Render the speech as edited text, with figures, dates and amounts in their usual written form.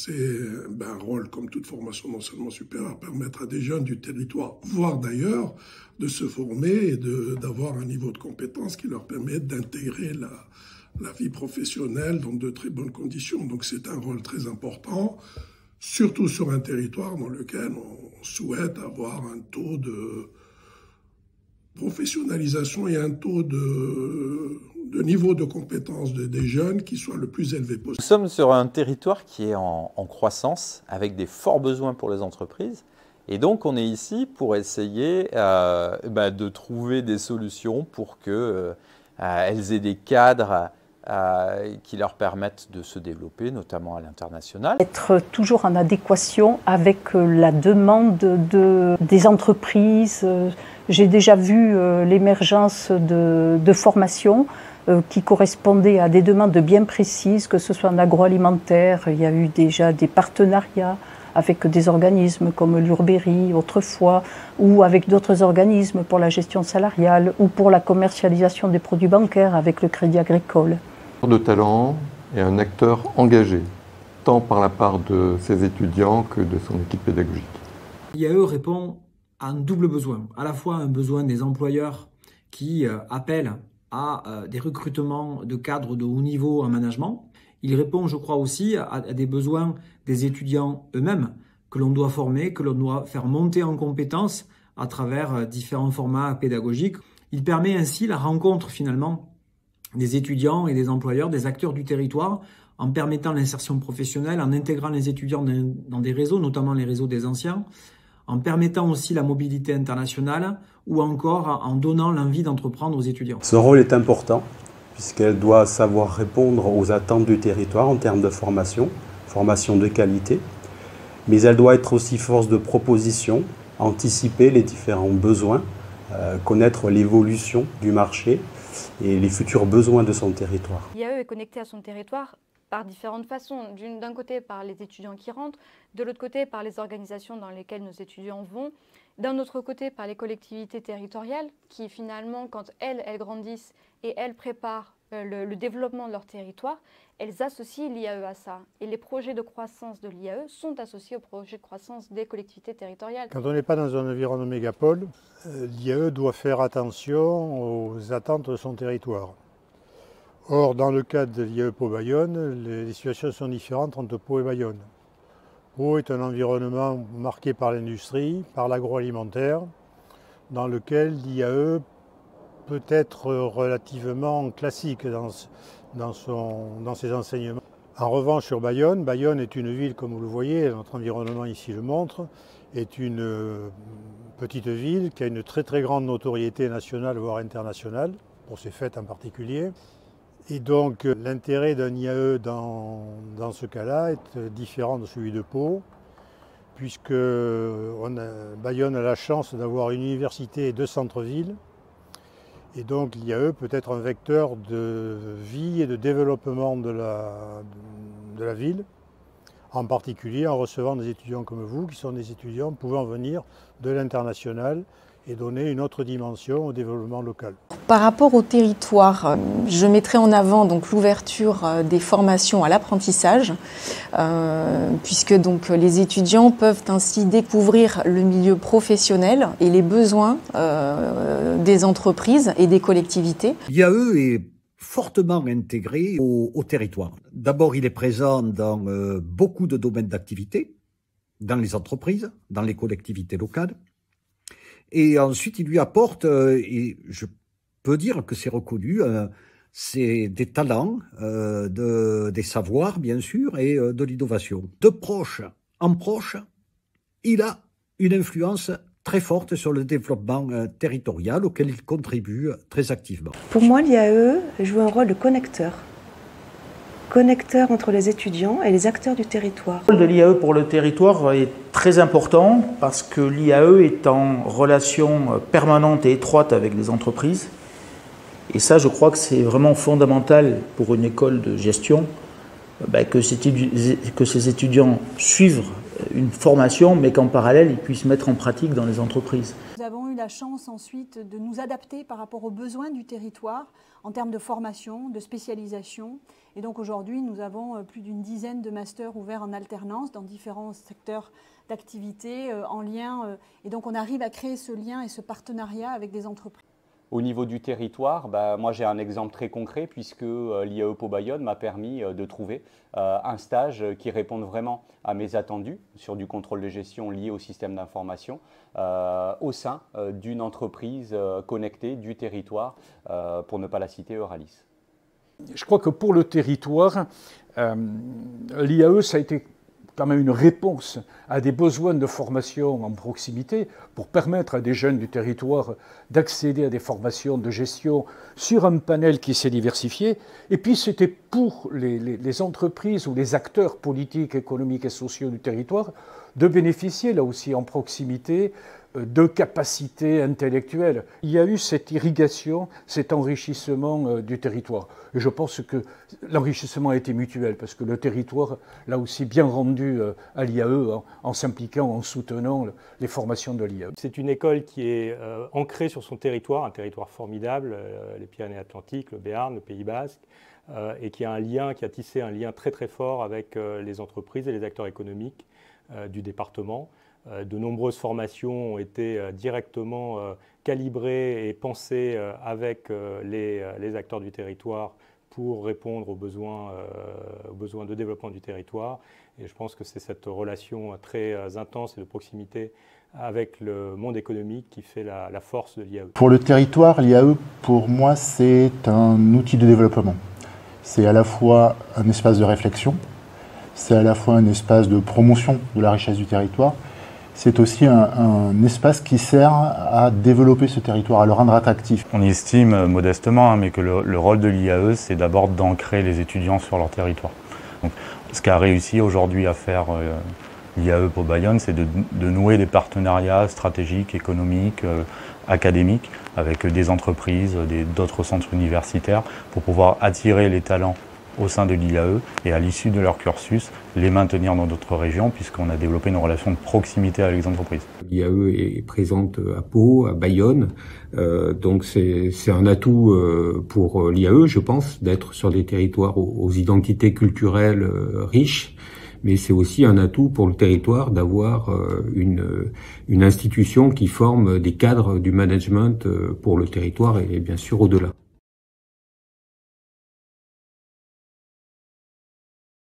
c'est un rôle, comme toute formation d'enseignement supérieur, à permettre à des jeunes du territoire, voire d'ailleurs, de se former et d'avoir un niveau de compétence qui leur permet d'intégrer la vie professionnelle dans de très bonnes conditions. Donc c'est un rôle très important, surtout sur un territoire dans lequel on souhaite avoir un taux de professionnalisation et un taux de niveau de compétence des jeunes qui soit le plus élevé possible. Nous sommes sur un territoire qui est en croissance, avec des forts besoins pour les entreprises. Et donc, on est ici pour essayer de trouver des solutions pour qu'elles aient des cadres qui leur permettent de se développer, notamment à l'international. Être toujours en adéquation avec la demande des entreprises. J'ai déjà vu l'émergence de formations qui correspondaient à des demandes bien précises, que ce soit en agroalimentaire. Il y a eu déjà des partenariats avec des organismes comme l'Urberie autrefois, ou avec d'autres organismes pour la gestion salariale, ou pour la commercialisation des produits bancaires avec le Crédit Agricole. De talent et un acteur engagé, tant par la part de ses étudiants que de son équipe pédagogique. L'IAE répond à un double besoin, à la fois un besoin des employeurs qui appellent à des recrutements de cadres de haut niveau en management. Il répond, je crois, aussi à des besoins des étudiants eux-mêmes que l'on doit former, que l'on doit faire monter en compétences à travers différents formats pédagogiques. Il permet ainsi la rencontre finalement des étudiants et des employeurs, des acteurs du territoire, en permettant l'insertion professionnelle, en intégrant les étudiants dans des réseaux, notamment les réseaux des anciens, en permettant aussi la mobilité internationale ou encore en donnant l'envie d'entreprendre aux étudiants. Son rôle est important puisqu'elle doit savoir répondre aux attentes du territoire en termes de formation de qualité, mais elle doit être aussi force de proposition, anticiper les différents besoins, connaître l'évolution du marché et les futurs besoins de son territoire. L'IAE est connectée à son territoire par différentes façons. D'un côté par les étudiants qui rentrent, de l'autre côté par les organisations dans lesquelles nos étudiants vont, d'un autre côté par les collectivités territoriales qui finalement, quand elles grandissent et elles préparent le développement de leur territoire, elles associent l'IAE à ça. Et les projets de croissance de l'IAE sont associés aux projets de croissance des collectivités territoriales. Quand on n'est pas dans un environnement mégapole, l'IAE doit faire attention aux attentes de son territoire. Or, dans le cadre de l'IAE Pau-Bayonne, les situations sont différentes entre Pau et Bayonne. Pau est un environnement marqué par l'industrie, par l'agroalimentaire, dans lequel l'IAE peut être relativement classique dans ses enseignements. En revanche, sur Bayonne, Bayonne est une ville, comme vous le voyez, notre environnement ici le montre, est une petite ville qui a une très très grande notoriété nationale, voire internationale, pour ses fêtes en particulier. Et donc l'intérêt d'un IAE dans ce cas-là est différent de celui de Pau, puisque Bayonne a la chance d'avoir une université et deux centres-villes. Et donc l'IAE peut être un vecteur de vie et de développement de la ville, en particulier en recevant des étudiants comme vous, qui sont des étudiants pouvant venir de l'international et donner une autre dimension au développement local. Par rapport au territoire, je mettrai en avant donc l'ouverture des formations à l'apprentissage, puisque donc les étudiants peuvent ainsi découvrir le milieu professionnel et les besoins des entreprises et des collectivités. L'IAE est fortement intégré au territoire. D'abord, il est présent dans beaucoup de domaines d'activité, dans les entreprises, dans les collectivités locales. Et ensuite, il lui apporte, et je peux dire que c'est reconnu, c'est des talents, des savoirs, bien sûr, et de l'innovation. De proche en proche, il a une influence très forte sur le développement territorial auquel il contribue très activement. Pour moi, l'IAE joue un rôle de connecteur entre les étudiants et les acteurs du territoire. Le rôle de l'IAE pour le territoire est très important parce que l'IAE est en relation permanente et étroite avec les entreprises. Et ça, je crois que c'est vraiment fondamental pour une école de gestion que ces étudiants suivent une formation, mais qu'en parallèle, ils puissent mettre en pratique dans les entreprises. Nous avons eu eu la chance ensuite de nous adapter par rapport aux besoins du territoire en termes de formation, de spécialisation. Et donc aujourd'hui, nous avons plus d'une dizaine de masters ouverts en alternance dans différents secteurs d'activité en lien. Et donc on arrive à créer ce lien et ce partenariat avec des entreprises. Au niveau du territoire, moi j'ai un exemple très concret puisque l'IAE Pau Bayonne m'a permis de trouver un stage qui réponde vraiment à mes attendus sur du contrôle de gestion lié au système d'information au sein d'une entreprise connectée du territoire, pour ne pas la citer, Euralis. Je crois que pour le territoire, l'IAE, ça a été quand même une réponse à des besoins de formation en proximité pour permettre à des jeunes du territoire d'accéder à des formations de gestion sur un panel qui s'est diversifié. Et puis c'était pour les entreprises ou les acteurs politiques, économiques et sociaux du territoire de bénéficier là aussi en proximité de capacités intellectuelles. Il y a eu cette irrigation, cet enrichissement du territoire. Et je pense que l'enrichissement a été mutuel, parce que le territoire l'a aussi bien rendu à l'IAE en s'impliquant, en soutenant les formations de l'IAE. C'est une école qui est ancrée sur son territoire, un territoire formidable, les Pyrénées-Atlantiques, le Béarn, le Pays Basque, et qui a tissé un lien très très fort avec les entreprises et les acteurs économiques du département. De nombreuses formations ont été directement calibrées et pensées avec les acteurs du territoire pour répondre aux besoins de développement du territoire. Et je pense que c'est cette relation très intense et de proximité avec le monde économique qui fait la force de l'IAE. Pour le territoire, l'IAE, pour moi, c'est un outil de développement. C'est à la fois un espace de réflexion, c'est à la fois un espace de promotion de la richesse du territoire. C'est aussi un espace qui sert à développer ce territoire, à le rendre attractif. On estime modestement mais que le rôle de l'IAE, c'est d'abord d'ancrer les étudiants sur leur territoire. Donc, ce qu'a réussi aujourd'hui à faire l'IAE Pau Bayonne, c'est de nouer des partenariats stratégiques, économiques, académiques, avec des entreprises, d'autres centres universitaires, pour pouvoir attirer les talents au sein de l'IAE et à l'issue de leur cursus, les maintenir dans d'autres régions puisqu'on a développé une relation de proximité avec les entreprises. L'IAE est présente à Pau, à Bayonne, donc c'est un atout pour l'IAE, je pense, d'être sur des territoires aux identités culturelles riches, mais c'est aussi un atout pour le territoire d'avoir une institution qui forme des cadres du management pour le territoire et bien sûr au-delà.